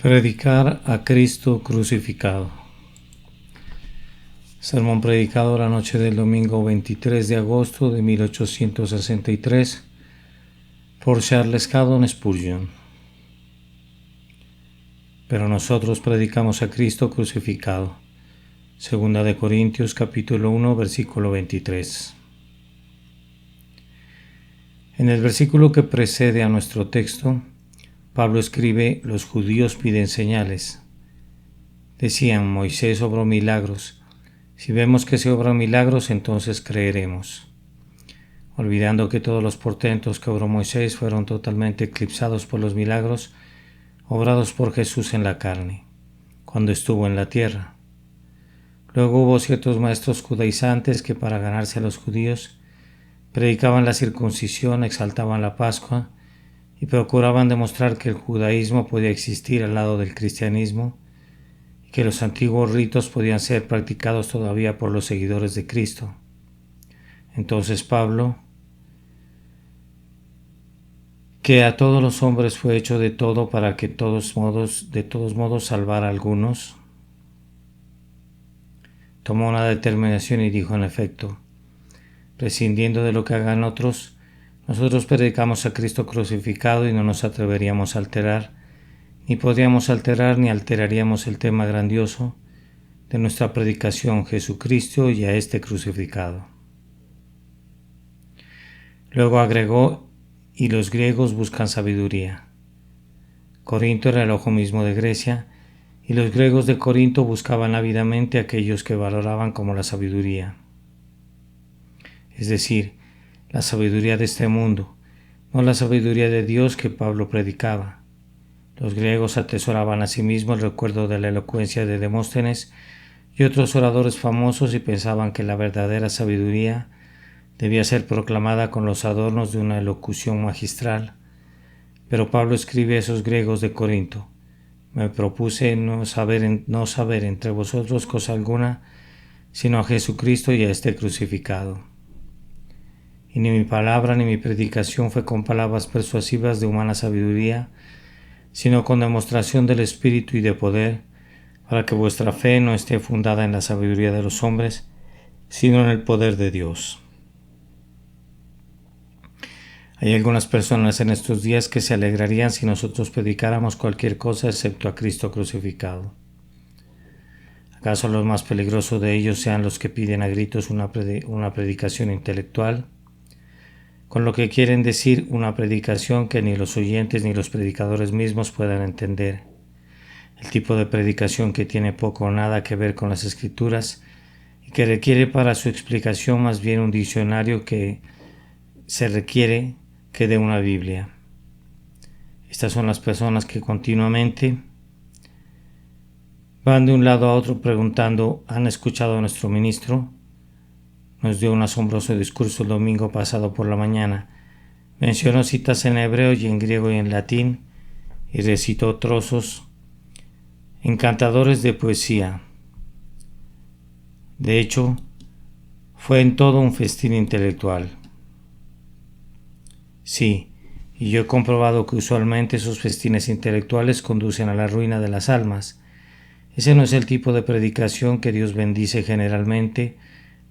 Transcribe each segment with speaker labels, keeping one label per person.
Speaker 1: Predicar a Cristo crucificado. Sermón predicado la noche del domingo 23 de agosto de 1863 por Charles Haddon Spurgeon. Pero nosotros predicamos a Cristo crucificado. Segunda de Corintios capítulo 1 versículo 23. En el versículo que precede a nuestro texto, Pablo escribe: los judíos piden señales. Decían: Moisés obró milagros. Si vemos que se obran milagros, entonces creeremos. Olvidando que todos los portentos que obró Moisés fueron totalmente eclipsados por los milagros obrados por Jesús en la carne, cuando estuvo en la tierra. Luego hubo ciertos maestros judaizantes que, para ganarse a los judíos, predicaban la circuncisión, exaltaban la Pascua y procuraban demostrar que el judaísmo podía existir al lado del cristianismo y que los antiguos ritos podían ser practicados todavía por los seguidores de Cristo. Entonces Pablo, que a todos los hombres fue hecho de todo para que de todos modos salvara a algunos, tomó una determinación y dijo: en efecto, prescindiendo de lo que hagan otros, nosotros predicamos a Cristo crucificado y no nos atreveríamos a alterar, ni podríamos alterar ni alteraríamos el tema grandioso de nuestra predicación, Jesucristo y a este crucificado. Luego agregó: y los griegos buscan sabiduría. Corinto era el ojo mismo de Grecia, y los griegos de Corinto buscaban ávidamente a aquellos que valoraban como la sabiduría. Es decir, la sabiduría de este mundo, no la sabiduría de Dios que Pablo predicaba. Los griegos atesoraban asimismo el recuerdo de la elocuencia de Demóstenes y otros oradores famosos y pensaban que la verdadera sabiduría debía ser proclamada con los adornos de una elocución magistral. Pero Pablo escribe a esos griegos de Corinto: me propuse no saber entre vosotros cosa alguna, sino a Jesucristo y a este crucificado. Y ni mi palabra ni mi predicación fue con palabras persuasivas de humana sabiduría, sino con demostración del Espíritu y de poder, para que vuestra fe no esté fundada en la sabiduría de los hombres, sino en el poder de Dios. Hay algunas personas en estos días que se alegrarían si nosotros predicáramos cualquier cosa excepto a Cristo crucificado. ¿Acaso los más peligrosos de ellos sean los que piden a gritos una predicación intelectual? Con lo que quieren decir una predicación que ni los oyentes ni los predicadores mismos puedan entender. El tipo de predicación que tiene poco o nada que ver con las Escrituras y que requiere para su explicación más bien un diccionario que se requiere que de una Biblia. Estas son las personas que continuamente van de un lado a otro preguntando: ¿han escuchado a nuestro ministro? Nos dio un asombroso discurso el domingo pasado por la mañana. Mencionó citas en hebreo y en griego y en latín y recitó trozos encantadores de poesía. De hecho, fue en todo un festín intelectual. Sí, y yo he comprobado que usualmente esos festines intelectuales conducen a la ruina de las almas. Ese no es el tipo de predicación que Dios bendice generalmente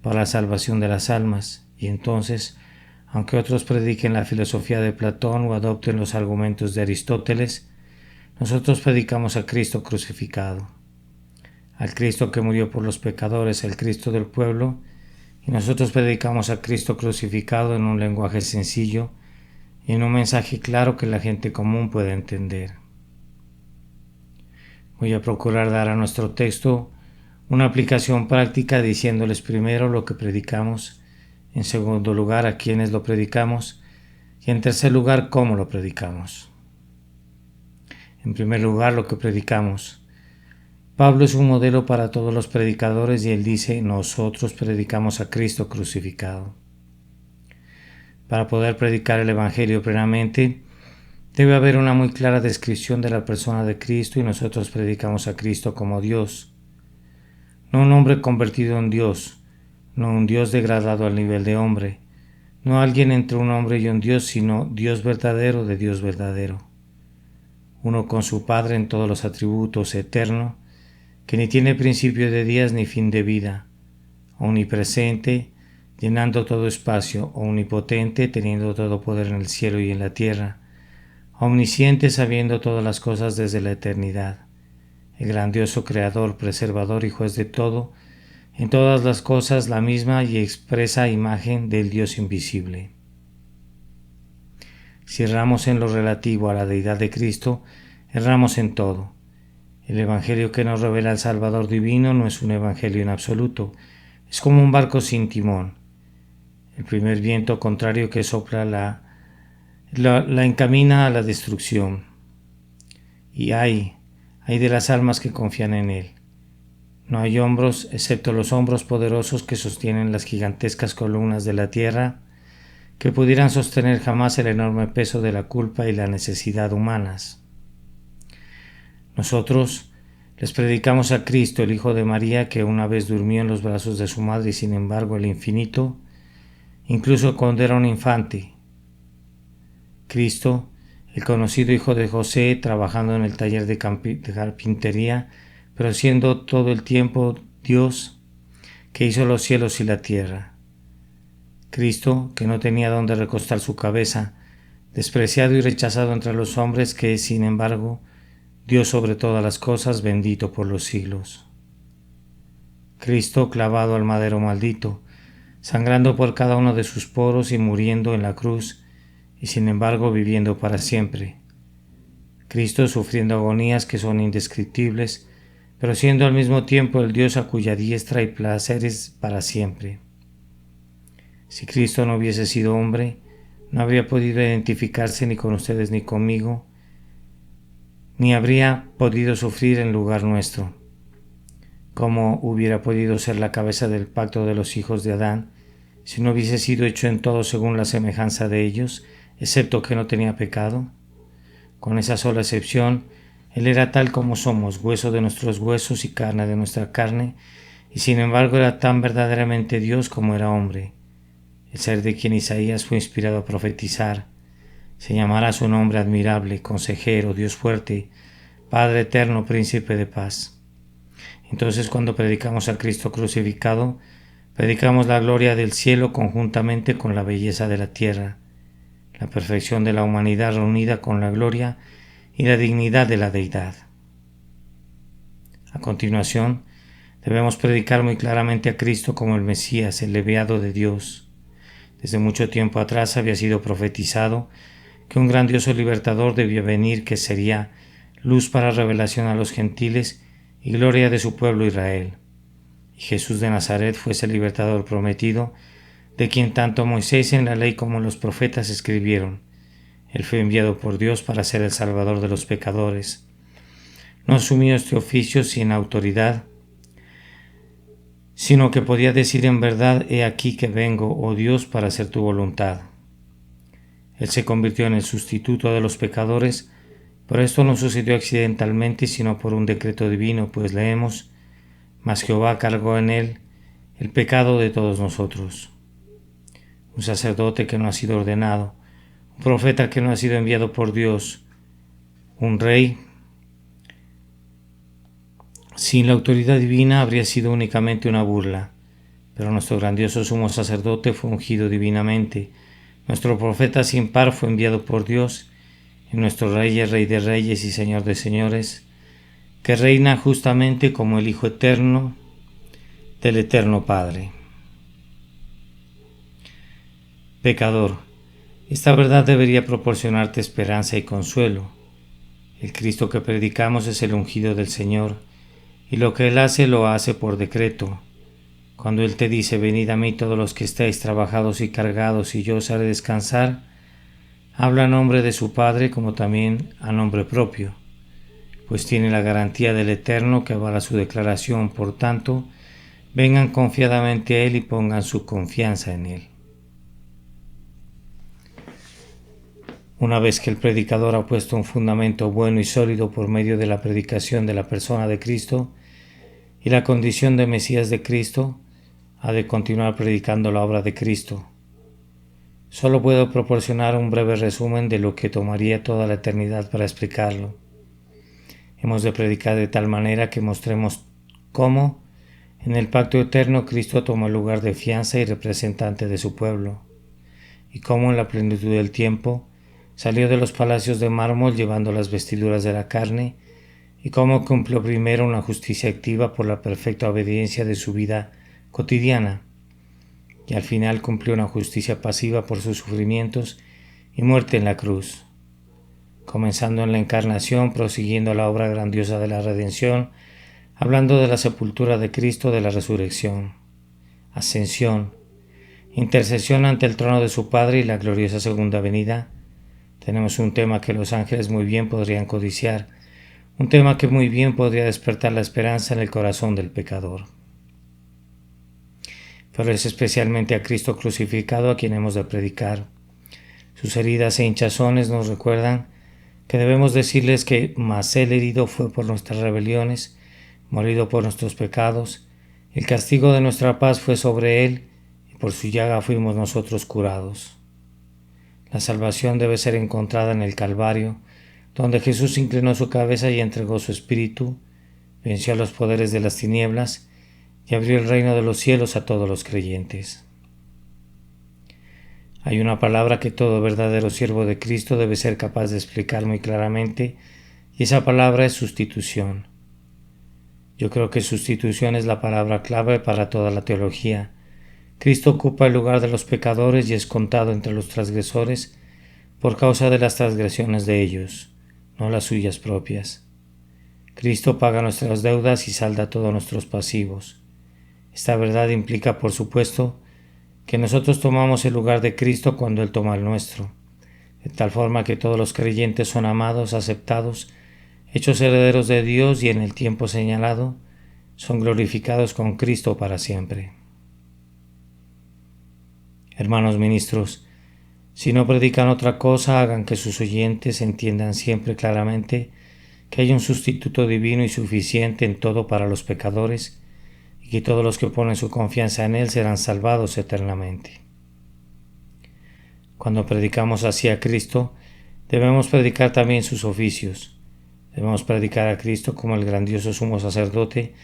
Speaker 1: para la salvación de las almas, y entonces, aunque otros prediquen la filosofía de Platón o adopten los argumentos de Aristóteles, nosotros predicamos a Cristo crucificado, al Cristo que murió por los pecadores, el Cristo del pueblo, y nosotros predicamos a Cristo crucificado en un lenguaje sencillo y en un mensaje claro que la gente común pueda entender. Voy a procurar dar a nuestro texto una aplicación práctica, diciéndoles primero lo que predicamos, en segundo lugar a quienes lo predicamos y en tercer lugar cómo lo predicamos. En primer lugar, lo que predicamos. Pablo es un modelo para todos los predicadores y él dice: nosotros predicamos a Cristo crucificado. Para poder predicar el Evangelio plenamente, debe haber una muy clara descripción de la persona de Cristo y nosotros predicamos a Cristo como Dios. No un hombre convertido en Dios, no un Dios degradado al nivel de hombre, no alguien entre un hombre y un Dios, sino Dios verdadero de Dios verdadero. uno con su Padre en todos los atributos, eterno, que ni tiene principio de días ni fin de vida, omnipresente, llenando todo espacio, omnipotente, teniendo todo poder en el cielo y en la tierra, omnisciente, sabiendo todas las cosas desde la eternidad, el grandioso Creador, preservador y juez de todo, en todas las cosas la misma y expresa imagen del Dios invisible. Si erramos en lo relativo a la deidad de Cristo, erramos en todo. El Evangelio que nos revela el Salvador divino no es un Evangelio en absoluto, es como un barco sin timón. El primer viento contrario que sopla la encamina a la destrucción. Y hay de las almas que confían en Él. No hay hombros, excepto los hombros poderosos que sostienen las gigantescas columnas de la tierra, que pudieran sostener jamás el enorme peso de la culpa y la necesidad humanas. Nosotros les predicamos a Cristo, el Hijo de María, que una vez durmió en los brazos de su madre y sin embargo el infinito, incluso cuando era un infante. Cristo, el conocido hijo de José, trabajando en el taller de carpintería, pero siendo todo el tiempo Dios, que hizo los cielos y la tierra. Cristo, que no tenía dónde recostar su cabeza, despreciado y rechazado entre los hombres, que, sin embargo, Dios sobre todas las cosas, bendito por los siglos. Cristo, clavado al madero maldito, sangrando por cada uno de sus poros y muriendo en la cruz, y sin embargo viviendo para siempre. Cristo sufriendo agonías que son indescriptibles, pero siendo al mismo tiempo el Dios a cuya diestra hay placeres para siempre. Si Cristo no hubiese sido hombre, no habría podido identificarse ni con ustedes ni conmigo, ni habría podido sufrir en lugar nuestro. ¿Cómo hubiera podido ser la cabeza del pacto de los hijos de Adán, si no hubiese sido hecho en todo según la semejanza de ellos, excepto que no tenía pecado? Con esa sola excepción, Él era tal como somos, hueso de nuestros huesos y carne de nuestra carne, y sin embargo era tan verdaderamente Dios como era hombre. El ser de quien Isaías fue inspirado a profetizar. Se llamará su nombre admirable, consejero, Dios fuerte, Padre eterno, príncipe de paz. Entonces, cuando predicamos a Cristo crucificado, predicamos la gloria del cielo conjuntamente con la belleza de la tierra, la perfección de la humanidad reunida con la gloria y la dignidad de la deidad. A continuación, debemos predicar muy claramente a Cristo como el Mesías, el enviado de Dios. Desde mucho tiempo atrás había sido profetizado que un grandioso libertador debía venir, que sería luz para revelación a los gentiles y gloria de su pueblo Israel. Y Jesús de Nazaret fue ese libertador prometido, de quien tanto Moisés en la ley como los profetas escribieron. Él fue enviado por Dios para ser el salvador de los pecadores. No asumió este oficio sin autoridad, sino que podía decir en verdad: he aquí que vengo, oh Dios, para hacer tu voluntad. Él se convirtió en el sustituto de los pecadores, pero esto no sucedió accidentalmente, sino por un decreto divino, pues leemos: mas Jehová cargó en él el pecado de todos nosotros. Un sacerdote que no ha sido ordenado, un profeta que no ha sido enviado por Dios, un rey sin la autoridad divina habría sido únicamente una burla, pero nuestro grandioso sumo sacerdote fue ungido divinamente, nuestro profeta sin par fue enviado por Dios, y nuestro rey es Rey de reyes y Señor de señores, que reina justamente como el Hijo eterno del eterno Padre. Pecador, esta verdad debería proporcionarte esperanza y consuelo. El Cristo que predicamos es el ungido del Señor, y lo que Él hace lo hace por decreto. Cuando Él te dice: venid a mí todos los que estáis trabajados y cargados, y yo os haré descansar, habla a nombre de su Padre como también a nombre propio, pues tiene la garantía del Eterno que avala su declaración. Por tanto, vengan confiadamente a Él y pongan su confianza en Él. Una vez que el predicador ha puesto un fundamento bueno y sólido por medio de la predicación de la persona de Cristo y la condición de Mesías de Cristo, ha de continuar predicando la obra de Cristo. Solo puedo proporcionar un breve resumen de lo que tomaría toda la eternidad para explicarlo. Hemos de predicar de tal manera que mostremos cómo, en el pacto eterno, Cristo tomó el lugar de fianza y representante de su pueblo, y cómo en la plenitud del tiempo salió de los palacios de mármol llevando las vestiduras de la carne, y cómo cumplió primero una justicia activa por la perfecta obediencia de su vida cotidiana, y al final cumplió una justicia pasiva por sus sufrimientos y muerte en la cruz, comenzando en la encarnación, prosiguiendo la obra grandiosa de la redención, hablando de la sepultura de Cristo, de la resurrección, ascensión, intercesión ante el trono de su Padre y la gloriosa segunda venida. Tenemos un tema que los ángeles muy bien podrían codiciar, un tema que muy bien podría despertar la esperanza en el corazón del pecador. Pero es especialmente a Cristo crucificado a quien hemos de predicar. Sus heridas e hinchazones nos recuerdan que debemos decirles que mas Él herido fue por nuestras rebeliones, molido por nuestros pecados, el castigo de nuestra paz fue sobre Él, y por su llaga fuimos nosotros curados. La salvación debe ser encontrada en el Calvario, donde Jesús inclinó su cabeza y entregó su espíritu, venció a los poderes de las tinieblas y abrió el reino de los cielos a todos los creyentes. Hay una palabra que todo verdadero siervo de Cristo debe ser capaz de explicar muy claramente, y esa palabra es sustitución. Yo creo que sustitución es la palabra clave para toda la teología. Cristo ocupa el lugar de los pecadores y es contado entre los transgresores por causa de las transgresiones de ellos, no las suyas propias. Cristo paga nuestras deudas y salda todos nuestros pasivos. Esta verdad implica, por supuesto, que nosotros tomamos el lugar de Cristo cuando Él toma el nuestro, de tal forma que todos los creyentes son amados, aceptados, hechos herederos de Dios y en el tiempo señalado son glorificados con Cristo para siempre. Hermanos ministros, si no predican otra cosa, hagan que sus oyentes entiendan siempre claramente que hay un sustituto divino y suficiente en todo para los pecadores, y que todos los que ponen su confianza en Él serán salvados eternamente. Cuando predicamos así a Cristo, debemos predicar también sus oficios. Debemos predicar a Cristo como el grandioso sumo sacerdote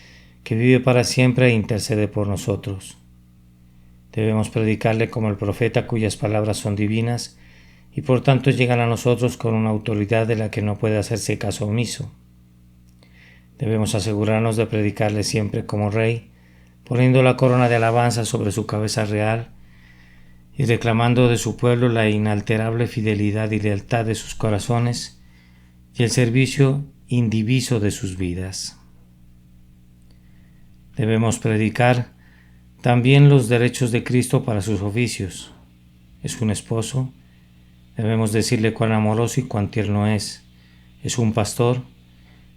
Speaker 1: que vive para siempre e intercede por nosotros. Debemos predicarle como el profeta cuyas palabras son divinas y por tanto llegan a nosotros con una autoridad de la que no puede hacerse caso omiso. Debemos asegurarnos de predicarle siempre como Rey, poniendo la corona de alabanza sobre su cabeza real y reclamando de su pueblo la inalterable fidelidad y lealtad de sus corazones y el servicio indiviso de sus vidas. Debemos predicar también los derechos de Cristo para sus oficios. Es un esposo, debemos decirle cuán amoroso y cuán tierno es. Es un pastor,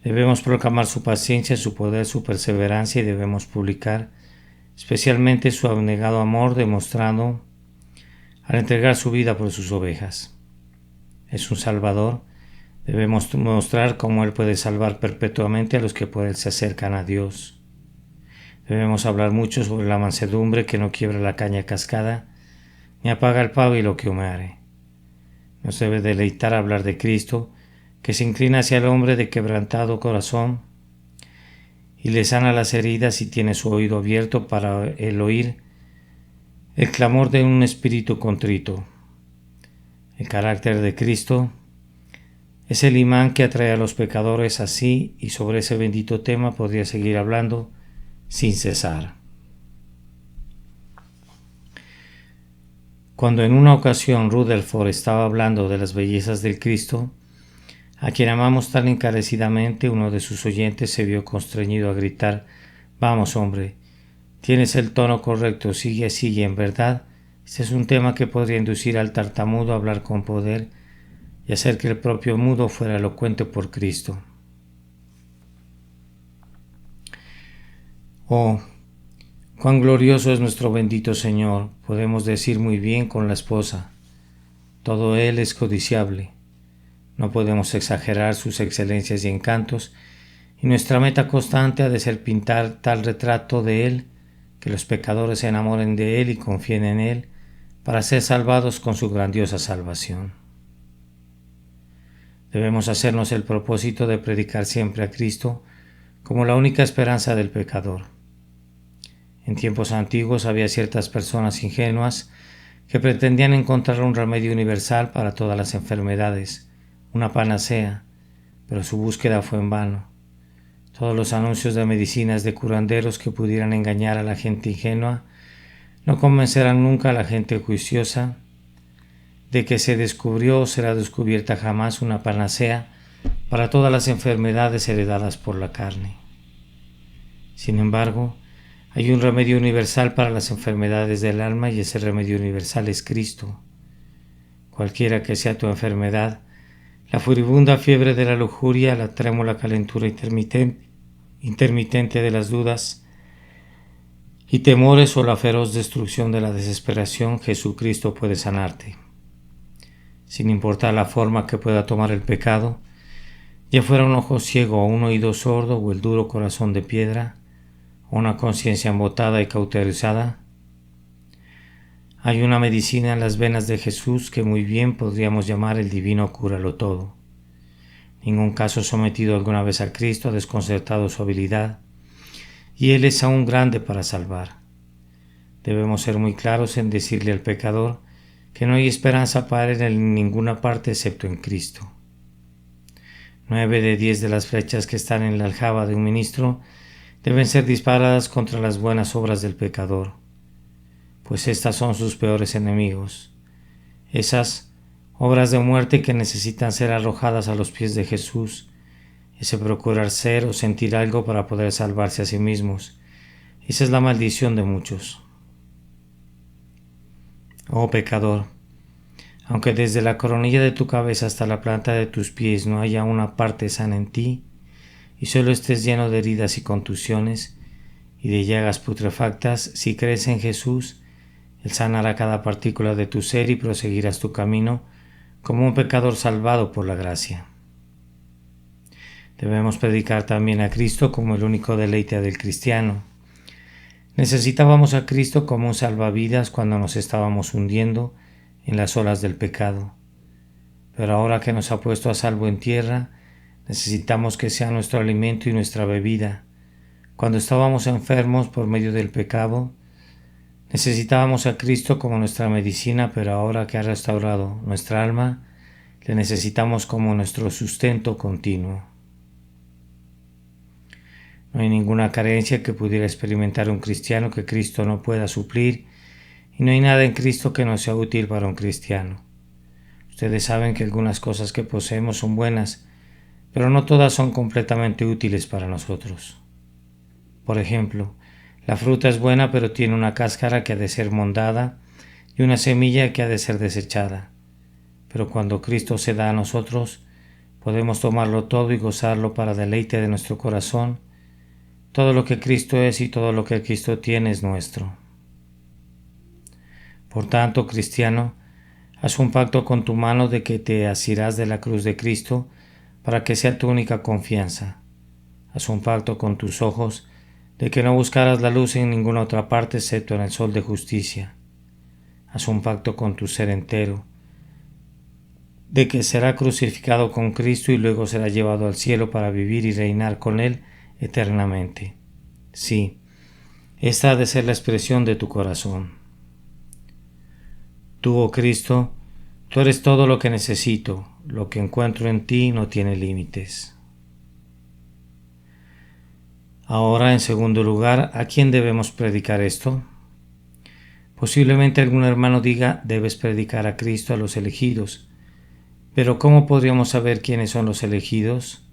Speaker 1: debemos proclamar su paciencia, su poder, su perseverancia y debemos publicar especialmente su abnegado amor demostrado al entregar su vida por sus ovejas. Es un Salvador, debemos mostrar cómo Él puede salvar perpetuamente a los que por Él se acercan a Dios. Debemos hablar mucho sobre la mansedumbre que no quiebra la caña cascada, ni apaga el pavo y lo que humeare. Nos debe deleitar hablar de Cristo, que se inclina hacia el hombre de quebrantado corazón y le sana las heridas y tiene su oído abierto para el oír el clamor de un espíritu contrito. El carácter de Cristo es el imán que atrae a los pecadores así, y sobre ese bendito tema podría seguir hablando sin cesar. Cuando en una ocasión Rutherford estaba hablando de las bellezas del Cristo, a quien amamos tan encarecidamente, uno de sus oyentes se vio constreñido a gritar: «Vamos, hombre, tienes el tono correcto, sigue, en verdad, este es un tema que podría inducir al tartamudo a hablar con poder y hacer que el propio mudo fuera elocuente por Cristo». Oh, cuán glorioso es nuestro bendito Señor, podemos decir muy bien con la esposa: todo Él es codiciable. No podemos exagerar sus excelencias y encantos, y nuestra meta constante ha de ser pintar tal retrato de Él que los pecadores se enamoren de Él y confíen en Él para ser salvados con su grandiosa salvación. Debemos hacernos el propósito de predicar siempre a Cristo como la única esperanza del pecador. En tiempos antiguos había ciertas personas ingenuas que pretendían encontrar un remedio universal para todas las enfermedades, una panacea, pero su búsqueda fue en vano. Todos los anuncios de medicinas de curanderos que pudieran engañar a la gente ingenua no convencerán nunca a la gente juiciosa de que se descubrió o será descubierta jamás una panacea para todas las enfermedades heredadas por la carne. Sin embargo, hay un remedio universal para las enfermedades del alma y ese remedio universal es Cristo. Cualquiera que sea tu enfermedad, la furibunda fiebre de la lujuria, la trémula calentura intermitente de las dudas y temores o la feroz destrucción de la desesperación, Jesucristo puede sanarte. Sin importar la forma que pueda tomar el pecado, ya fuera un ojo ciego o un oído sordo o el duro corazón de piedra, o una conciencia embotada y cauterizada, hay una medicina en las venas de Jesús que muy bien podríamos llamar el divino cúralo todo. Ningún caso sometido alguna vez a Cristo ha desconcertado su habilidad, y Él es aún grande para salvar. Debemos ser muy claros en decirle al pecador que no hay esperanza para él en ninguna parte excepto en Cristo. 9 de 10 de las flechas que están en la aljaba de un ministro deben ser disparadas contra las buenas obras del pecador, pues estas son sus peores enemigos, esas obras de muerte que necesitan ser arrojadas a los pies de Jesús, ese procurar ser o sentir algo para poder salvarse a sí mismos. Esa es la maldición de muchos. Oh pecador, aunque desde la coronilla de tu cabeza hasta la planta de tus pies no haya una parte sana en ti, y solo estés lleno de heridas y contusiones, y de llagas putrefactas, si crees en Jesús, Él sanará cada partícula de tu ser y proseguirás tu camino como un pecador salvado por la gracia. Debemos predicar también a Cristo como el único deleite del cristiano. Necesitábamos a Cristo como un salvavidas cuando nos estábamos hundiendo en las olas del pecado. Pero ahora que nos ha puesto a salvo en tierra, necesitamos que sea nuestro alimento y nuestra bebida. Cuando estábamos enfermos por medio del pecado, necesitábamos a Cristo como nuestra medicina, pero ahora que ha restaurado nuestra alma, le necesitamos como nuestro sustento continuo. No hay ninguna carencia que pudiera experimentar un cristiano que Cristo no pueda suplir, y no hay nada en Cristo que no sea útil para un cristiano. Ustedes saben que algunas cosas que poseemos son buenas, pero no todas son completamente útiles para nosotros. Por ejemplo, la fruta es buena pero tiene una cáscara que ha de ser mondada y una semilla que ha de ser desechada. Pero cuando Cristo se da a nosotros, podemos tomarlo todo y gozarlo para deleite de nuestro corazón. Todo lo que Cristo es y todo lo que Cristo tiene es nuestro. Por tanto, cristiano, haz un pacto con tu mano de que te asirás de la cruz de Cristo para que sea tu única confianza. Haz un pacto con tus ojos de que no buscarás la luz en ninguna otra parte excepto en el sol de justicia. Haz un pacto con tu ser entero, de que será crucificado con Cristo y luego será llevado al cielo para vivir y reinar con Él eternamente. Sí, esta ha de ser la expresión de tu corazón. Tú, oh Cristo, tú eres todo lo que necesito, lo que encuentro en ti no tiene límites. Ahora, en segundo lugar, ¿a quién debemos predicar esto? Posiblemente algún hermano diga, debes predicar a Cristo a los elegidos. Pero ¿cómo podríamos saber quiénes son los elegidos?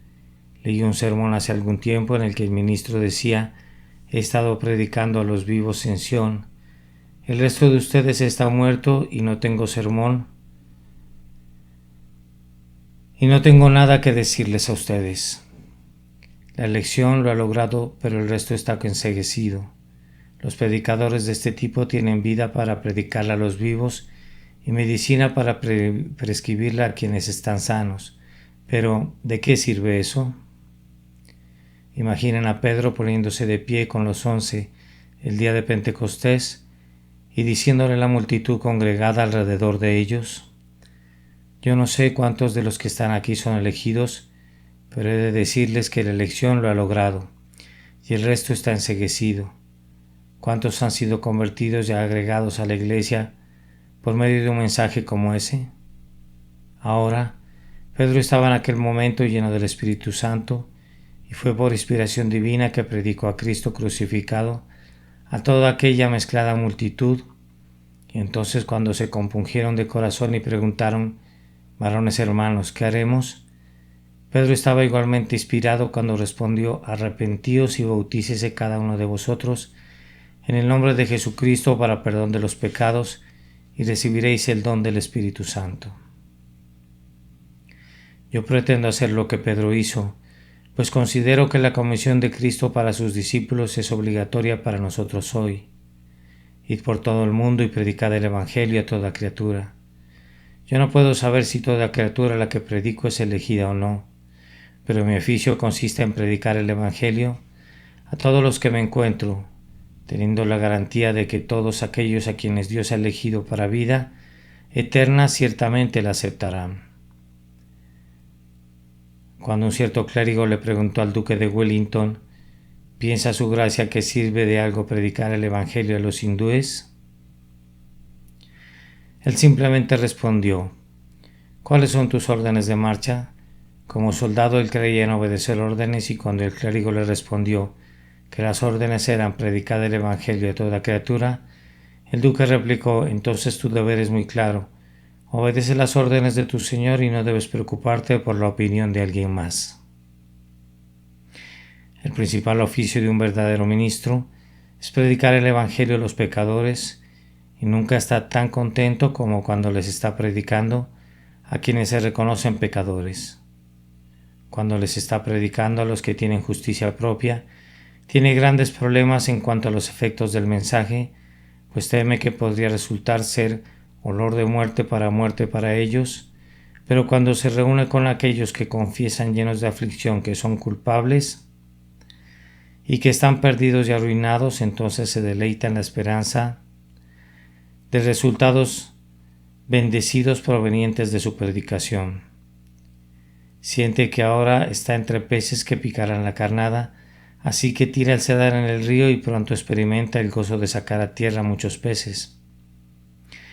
Speaker 1: Leí un sermón hace algún tiempo en el que el ministro decía, he estado predicando a los vivos en Sión. El resto de ustedes está muerto y no tengo sermón. Y no tengo nada que decirles a ustedes. La elección lo ha logrado, pero el resto está enceguecido. Los predicadores de este tipo tienen vida para predicarla a los vivos y medicina para prescribirla a quienes están sanos. Pero, ¿de qué sirve eso? Imaginen a Pedro poniéndose de pie con los 11 el día de Pentecostés y diciéndole a la multitud congregada alrededor de ellos, Yo no sé cuántos de los que están aquí son elegidos, pero he de decirles que la elección lo ha logrado, y el resto está enceguecido. ¿Cuántos han sido convertidos y agregados a la Iglesia por medio de un mensaje como ese? Ahora, Pedro estaba en aquel momento lleno del Espíritu Santo, y fue por inspiración divina que predicó a Cristo crucificado a toda aquella mezclada multitud. Y entonces, cuando se compungieron de corazón y preguntaron: varones hermanos, ¿qué haremos? Pedro estaba igualmente inspirado cuando respondió: arrepentíos y bautícese cada uno de vosotros en el nombre de Jesucristo para perdón de los pecados, y recibiréis el don del Espíritu Santo. Yo pretendo hacer lo que Pedro hizo, pues considero que la comisión de Cristo para sus discípulos es obligatoria para nosotros hoy. Id por todo el mundo y predicad el Evangelio a toda criatura. Yo no puedo saber si toda criatura a la que predico es elegida o no, pero mi oficio consiste en predicar el Evangelio a todos los que me encuentro, teniendo la garantía de que todos aquellos a quienes Dios ha elegido para vida eterna ciertamente la aceptarán. Cuando un cierto clérigo le preguntó al duque de Wellington: ¿piensa su gracia que sirve de algo predicar el Evangelio a los hindúes? Él simplemente respondió: ¿cuáles son tus órdenes de marcha? Como soldado él creía en obedecer órdenes, y cuando el clérigo le respondió que las órdenes eran predicar el Evangelio a toda criatura, el duque replicó: entonces tu deber es muy claro. Obedece las órdenes de tu Señor y no debes preocuparte por la opinión de alguien más. El principal oficio de un verdadero ministro es predicar el Evangelio a los pecadores, y nunca está tan contento como cuando les está predicando a quienes se reconocen pecadores. Cuando les está predicando a los que tienen justicia propia, tiene grandes problemas en cuanto a los efectos del mensaje, pues teme que podría resultar ser olor de muerte para ellos, pero cuando se reúne con aquellos que confiesan llenos de aflicción que son culpables y que están perdidos y arruinados, entonces se deleita en la esperanza de resultados bendecidos provenientes de su predicación. Siente que ahora está entre peces que picarán la carnada, así que tira el cedar en el río y pronto experimenta el gozo de sacar a tierra muchos peces.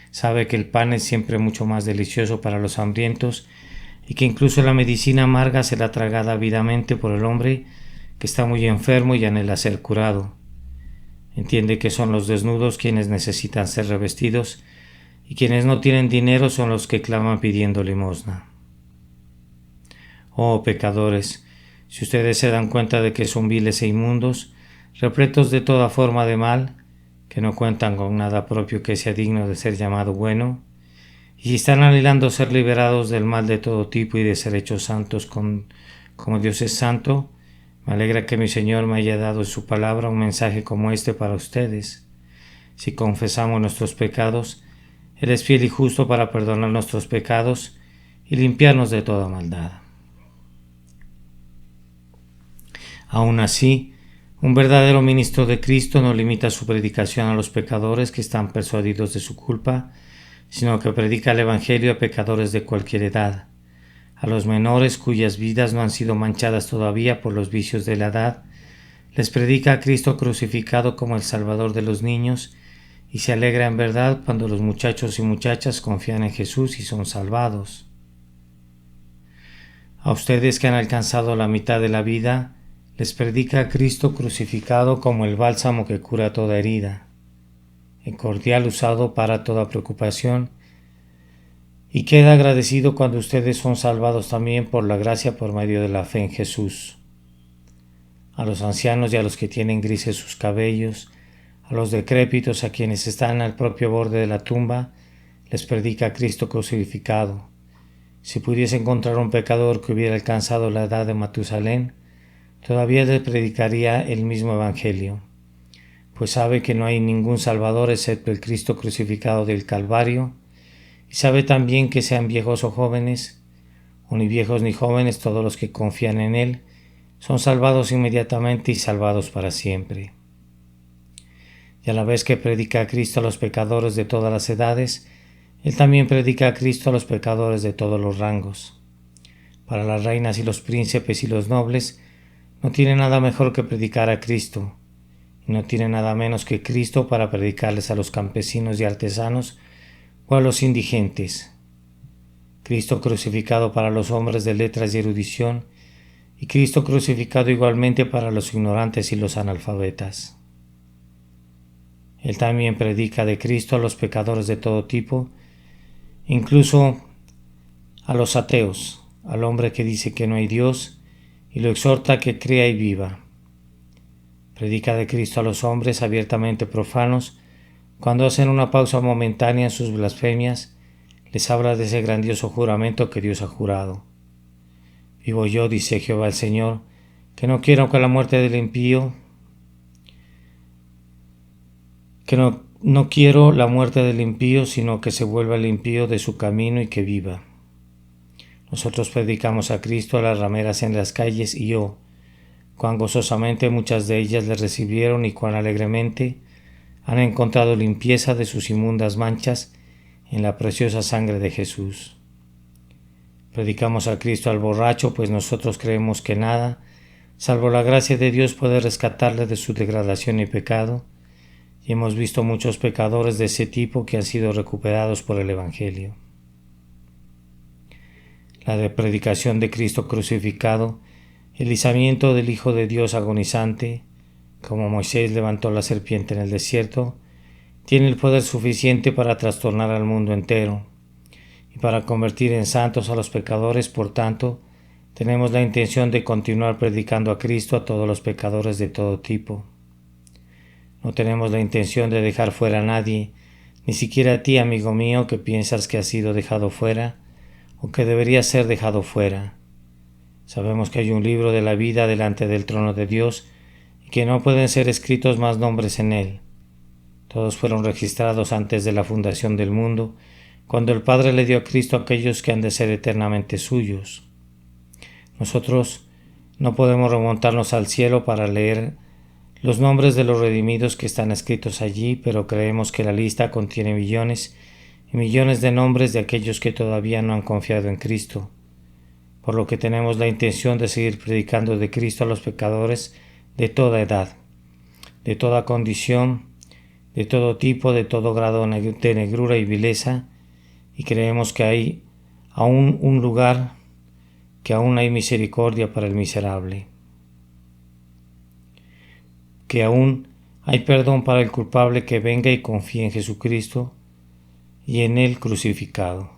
Speaker 1: Sabe que el pan es siempre mucho más delicioso para los hambrientos y que incluso la medicina amarga será tragada ávidamente por el hombre que está muy enfermo y anhela ser curado. Entiende que son los desnudos quienes necesitan ser revestidos y quienes no tienen dinero son los que claman pidiendo limosna. Oh pecadores, si ustedes se dan cuenta de que son viles e inmundos, repletos de toda forma de mal, que no cuentan con nada propio que sea digno de ser llamado bueno, y si están anhelando ser liberados del mal de todo tipo y de ser hechos santos como Dios es santo, me alegra que mi Señor me haya dado en su palabra un mensaje como este para ustedes. Si confesamos nuestros pecados, Él es fiel y justo para perdonar nuestros pecados y limpiarnos de toda maldad. Aún así, un verdadero ministro de Cristo no limita su predicación a los pecadores que están persuadidos de su culpa, sino que predica el Evangelio a pecadores de cualquier edad, a los menores cuyas vidas no han sido manchadas todavía por los vicios de la edad. Les predica a Cristo crucificado como el Salvador de los niños, y se alegra en verdad cuando los muchachos y muchachas confían en Jesús y son salvados. A ustedes que han alcanzado la mitad de la vida, les predica a Cristo crucificado como el bálsamo que cura toda herida, el cordial usado para toda preocupación, y queda agradecido cuando ustedes son salvados también por la gracia por medio de la fe en Jesús. A los ancianos y a los que tienen grises sus cabellos, a los decrépitos, a quienes están al propio borde de la tumba, les predica a Cristo crucificado. Si pudiese encontrar un pecador que hubiera alcanzado la edad de Matusalén, todavía le predicaría el mismo Evangelio, pues sabe que no hay ningún Salvador excepto el Cristo crucificado del Calvario, y sabe también que sean viejos o jóvenes, o ni viejos ni jóvenes, todos los que confían en Él, son salvados inmediatamente y salvados para siempre. Y a la vez que predica a Cristo a los pecadores de todas las edades, Él también predica a Cristo a los pecadores de todos los rangos. Para las reinas y los príncipes y los nobles, no tiene nada mejor que predicar a Cristo, y no tiene nada menos que Cristo para predicarles a los campesinos y artesanos o a los indigentes. Cristo crucificado para los hombres de letras y erudición, y Cristo crucificado igualmente para los ignorantes y los analfabetas. Él también predica de Cristo a los pecadores de todo tipo, incluso a los ateos, al hombre que dice que no hay Dios, y lo exhorta a que crea y viva. Predica de Cristo a los hombres abiertamente profanos, cuando hacen una pausa momentánea en sus blasfemias, les habla de ese grandioso juramento que Dios ha jurado. Vivo yo, dice Jehová el Señor, que no quiero que la muerte del impío, no quiero la muerte del impío, sino que se vuelva el impío de su camino y que viva. Nosotros predicamos a Cristo a las rameras en las calles y cuán gozosamente muchas de ellas le recibieron y cuán alegremente han encontrado limpieza de sus inmundas manchas en la preciosa sangre de Jesús. Predicamos a Cristo al borracho, pues nosotros creemos que nada, salvo la gracia de Dios, puede rescatarle de su degradación y pecado, y hemos visto muchos pecadores de ese tipo que han sido recuperados por el Evangelio. La predicación de Cristo crucificado, el izamiento del Hijo de Dios agonizante, como Moisés levantó la serpiente en el desierto, tiene el poder suficiente para trastornar al mundo entero y para convertir en santos a los pecadores. Por tanto, tenemos la intención de continuar predicando a Cristo a todos los pecadores de todo tipo. No tenemos la intención de dejar fuera a nadie, ni siquiera a ti, amigo mío, que piensas que has sido dejado fuera o que deberías ser dejado fuera. Sabemos que hay un libro de la vida delante del trono de Dios y que no pueden ser escritos más nombres en él. Todos fueron registrados antes de la fundación del mundo, cuando el Padre le dio a Cristo a aquellos que han de ser eternamente suyos. Nosotros no podemos remontarnos al cielo para leer los nombres de los redimidos que están escritos allí, pero creemos que la lista contiene millones y millones de nombres de aquellos que todavía no han confiado en Cristo, por lo que tenemos la intención de seguir predicando de Cristo a los pecadores de toda edad, de toda condición, de todo tipo, de todo grado de negrura y vileza, y creemos que hay aún un lugar, que aún hay misericordia para el miserable, que aún hay perdón para el culpable que venga y confíe en Jesucristo y en Él crucificado.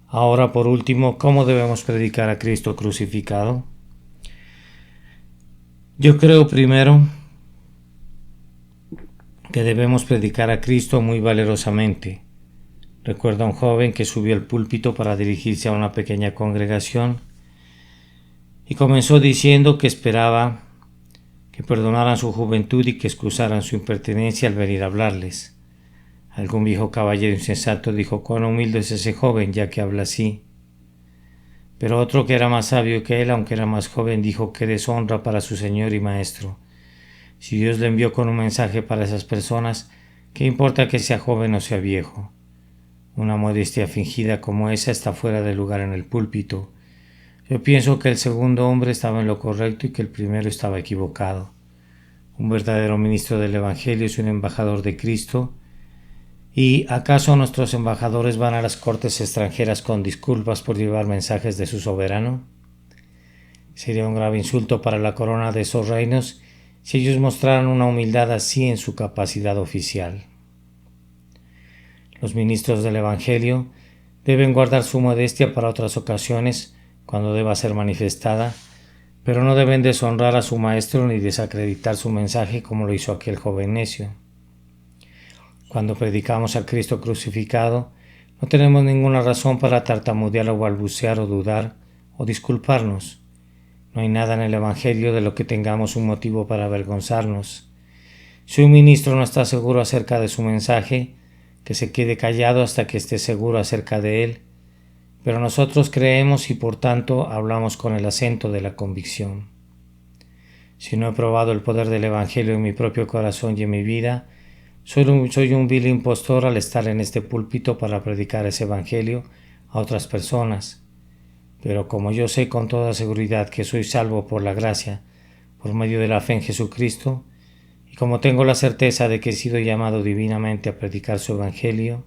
Speaker 1: Ahora, por último, ¿cómo debemos predicar a Cristo crucificado? Yo creo primero que debemos predicar a Cristo muy valerosamente. Recuerdo a un joven que subió al púlpito para dirigirse a una pequeña congregación y comenzó diciendo que esperaba que perdonaran su juventud y que excusaran su impertinencia al venir a hablarles. Algún viejo caballero insensato dijo: «Cuán humilde es ese joven, ya que habla así». Pero otro, que era más sabio que él, aunque era más joven, dijo: «Qué deshonra para su Señor y Maestro. Si Dios le envió con un mensaje para esas personas, ¿qué importa que sea joven o sea viejo? Una modestia fingida como esa está fuera de lugar en el púlpito. Yo pienso que el segundo hombre estaba en lo correcto y que el primero estaba equivocado. Un verdadero ministro del Evangelio es un embajador de Cristo. ¿Y acaso nuestros embajadores van a las cortes extranjeras con disculpas por llevar mensajes de su soberano? Sería un grave insulto para la corona de esos reinos si ellos mostraran una humildad así en su capacidad oficial. Los ministros del Evangelio deben guardar su modestia para otras ocasiones cuando deba ser manifestada, pero no deben deshonrar a su maestro ni desacreditar su mensaje como lo hizo aquel joven necio. Cuando predicamos a Cristo crucificado, no tenemos ninguna razón para tartamudear o balbucear o dudar o disculparnos. No hay nada en el Evangelio de lo que tengamos un motivo para avergonzarnos. Si un ministro no está seguro acerca de su mensaje, que se quede callado hasta que esté seguro acerca de él. Pero nosotros creemos y por tanto hablamos con el acento de la convicción. Si no he probado el poder del Evangelio en mi propio corazón y en mi vida, Soy un vil impostor al estar en este púlpito para predicar ese evangelio a otras personas, pero como yo sé con toda seguridad que soy salvo por la gracia, por medio de la fe en Jesucristo, y como tengo la certeza de que he sido llamado divinamente a predicar su evangelio,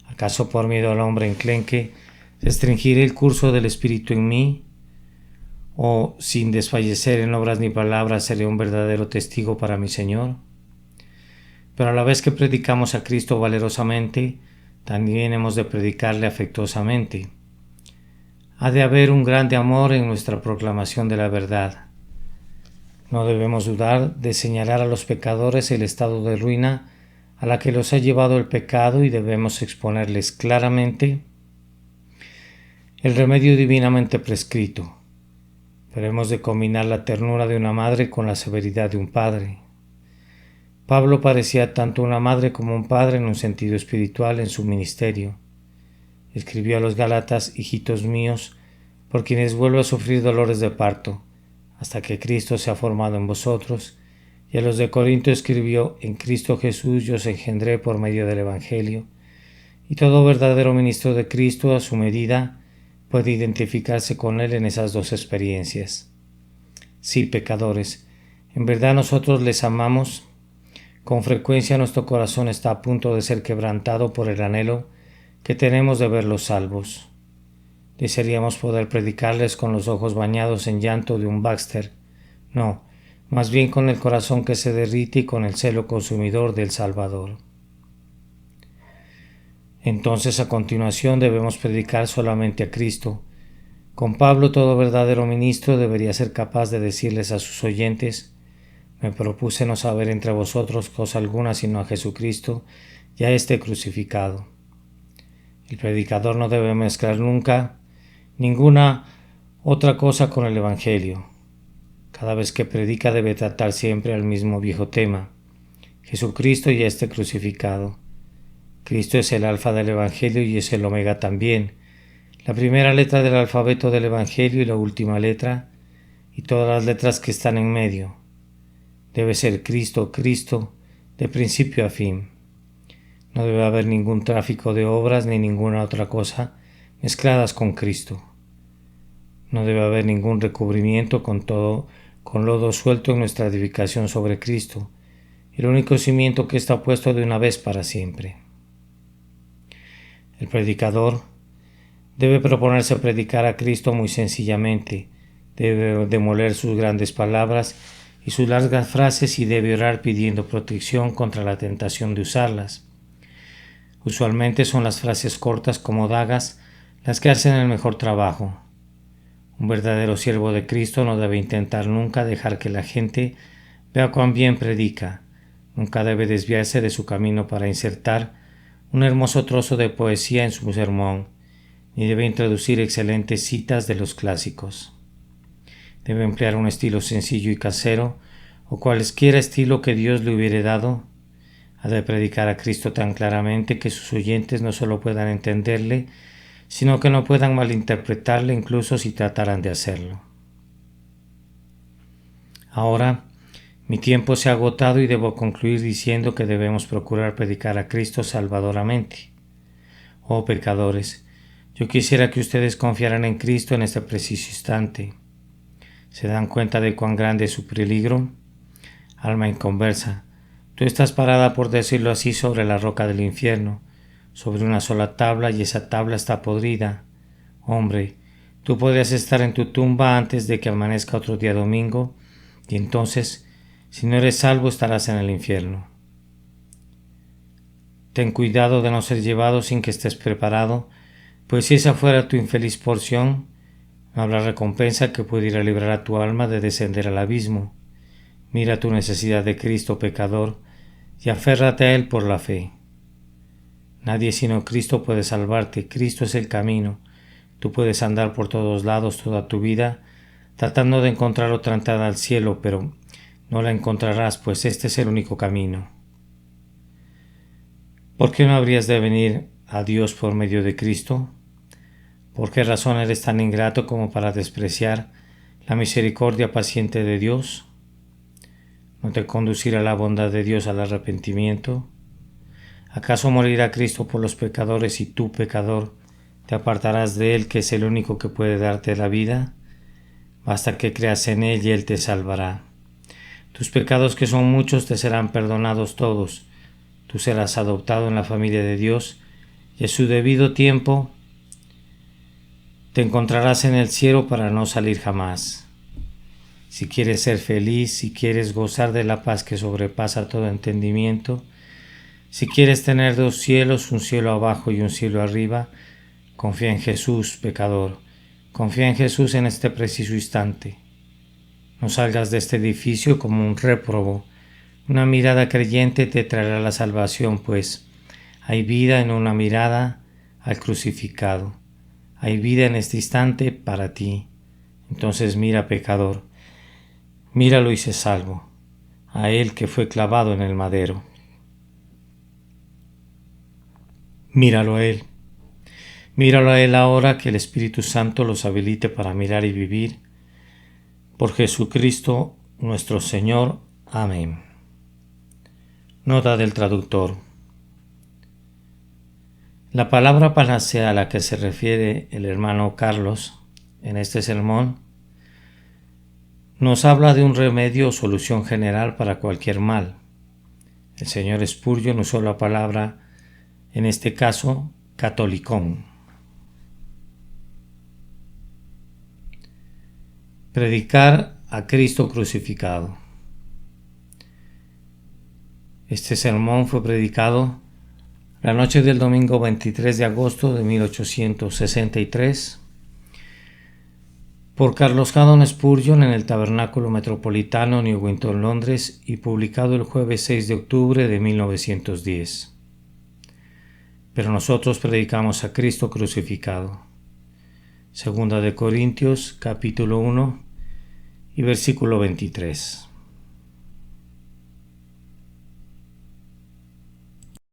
Speaker 1: ¿acaso por miedo al hombre enclenque restringiré el curso del Espíritu en mí? ¿O sin desfallecer en obras ni palabras seré un verdadero testigo para mi Señor? Pero a la vez que predicamos a Cristo valerosamente, también hemos de predicarle afectuosamente. Ha de haber un grande amor en nuestra proclamación de la verdad. No debemos dudar de señalar a los pecadores el estado de ruina a la que los ha llevado el pecado y debemos exponerles claramente el remedio divinamente prescrito. Pero hemos de combinar la ternura de una madre con la severidad de un padre. Pablo parecía tanto una madre como un padre en un sentido espiritual en su ministerio. Escribió a los Gálatas: hijitos míos, por quienes vuelvo a sufrir dolores de parto, hasta que Cristo se ha formado en vosotros, y a los de Corinto escribió: en Cristo Jesús yo os engendré por medio del Evangelio, y todo verdadero ministro de Cristo a su medida puede identificarse con él en esas dos experiencias. Sí, pecadores, en verdad nosotros les amamos. Con frecuencia nuestro corazón está a punto de ser quebrantado por el anhelo que tenemos de verlos salvos. Desearíamos poder predicarles con los ojos bañados en llanto de un Baxter, no, más bien con el corazón que se derrite y con el celo consumidor del Salvador. Entonces a continuación debemos predicar solamente a Cristo. Con Pablo todo verdadero ministro debería ser capaz de decirles a sus oyentes: me propuse no saber entre vosotros cosa alguna sino a Jesucristo y a este crucificado. El predicador no debe mezclar nunca ninguna otra cosa con el Evangelio. Cada vez que predica debe tratar siempre al mismo viejo tema: Jesucristo y este crucificado. Cristo es el alfa del Evangelio y es el omega también, la primera letra del alfabeto del Evangelio y la última letra, y todas las letras que están en medio. Debe ser Cristo, Cristo, de principio a fin. No debe haber ningún tráfico de obras ni ninguna otra cosa mezcladas con Cristo. No debe haber ningún recubrimiento con lodo suelto en nuestra edificación sobre Cristo, el único cimiento que está puesto de una vez para siempre. El predicador debe proponerse predicar a Cristo muy sencillamente, debe demoler sus grandes palabras y sus largas frases y debe orar pidiendo protección contra la tentación de usarlas. Usualmente son las frases cortas como dagas las que hacen el mejor trabajo. Un verdadero siervo de Cristo no debe intentar nunca dejar que la gente vea cuán bien predica, nunca debe desviarse de su camino para insertar un hermoso trozo de poesía en su sermón, ni debe introducir excelentes citas de los clásicos. Debe emplear un estilo sencillo y casero, o cualesquiera estilo que Dios le hubiere dado. Ha de predicar a Cristo tan claramente que sus oyentes no solo puedan entenderle, sino que no puedan malinterpretarle incluso si trataran de hacerlo. Ahora, mi tiempo se ha agotado y debo concluir diciendo que debemos procurar predicar a Cristo salvadoramente. Oh pecadores, yo quisiera que ustedes confiaran en Cristo en este preciso instante. ¿Se dan cuenta de cuán grande es su peligro? Alma inconversa, tú estás parada, por decirlo así, sobre la roca del infierno, sobre una sola tabla, y esa tabla está podrida. Hombre, tú podrías estar en tu tumba antes de que amanezca otro día domingo, y entonces, si no eres salvo, estarás en el infierno. Ten cuidado de no ser llevado sin que estés preparado, pues si esa fuera tu infeliz porción, no habrá recompensa que pudiera librar a tu alma de descender al abismo. Mira tu necesidad de Cristo, pecador, y aférrate a Él por la fe. Nadie sino Cristo puede salvarte. Cristo es el camino. Tú puedes andar por todos lados toda tu vida tratando de encontrar otra entrada al cielo, pero no la encontrarás, pues este es el único camino. ¿Por qué no habrías de venir a Dios por medio de Cristo? ¿Por qué razón eres tan ingrato como para despreciar la misericordia paciente de Dios? ¿No te conducirá la bondad de Dios al arrepentimiento? ¿Acaso morirá Cristo por los pecadores y tú, pecador, te apartarás de Él, que es el único que puede darte la vida? Basta que creas en Él y Él te salvará. Tus pecados, que son muchos, te serán perdonados todos. Tú serás adoptado en la familia de Dios y a su debido tiempo te encontrarás en el cielo para no salir jamás. Si quieres ser feliz, si quieres gozar de la paz que sobrepasa todo entendimiento, si quieres tener dos cielos, un cielo abajo y un cielo arriba, confía en Jesús, pecador. Confía en Jesús en este preciso instante. No salgas de este edificio como un réprobo. Una mirada creyente te traerá la salvación, pues hay vida en una mirada al crucificado. Hay vida en este instante para ti. Entonces mira, pecador, míralo y sé salvo, a Él que fue clavado en el madero. Míralo a Él. Míralo a Él ahora, que el Espíritu Santo los habilite para mirar y vivir. Por Jesucristo nuestro Señor. Amén. Nota del traductor. La palabra panacea a la que se refiere el hermano Carlos en este sermón nos habla de un remedio o solución general para cualquier mal. El señor Spurgeon usó la palabra, en este caso, catolicón. Predicar a Cristo crucificado. Este sermón fue predicado la noche del domingo 23 de agosto de 1863 por Carlos Haddon Spurgeon en el Tabernáculo Metropolitano, Newington, Londres, y publicado el jueves 6 de octubre de 1910. Pero nosotros predicamos a Cristo crucificado. Segunda de Corintios, capítulo 1 y versículo 23.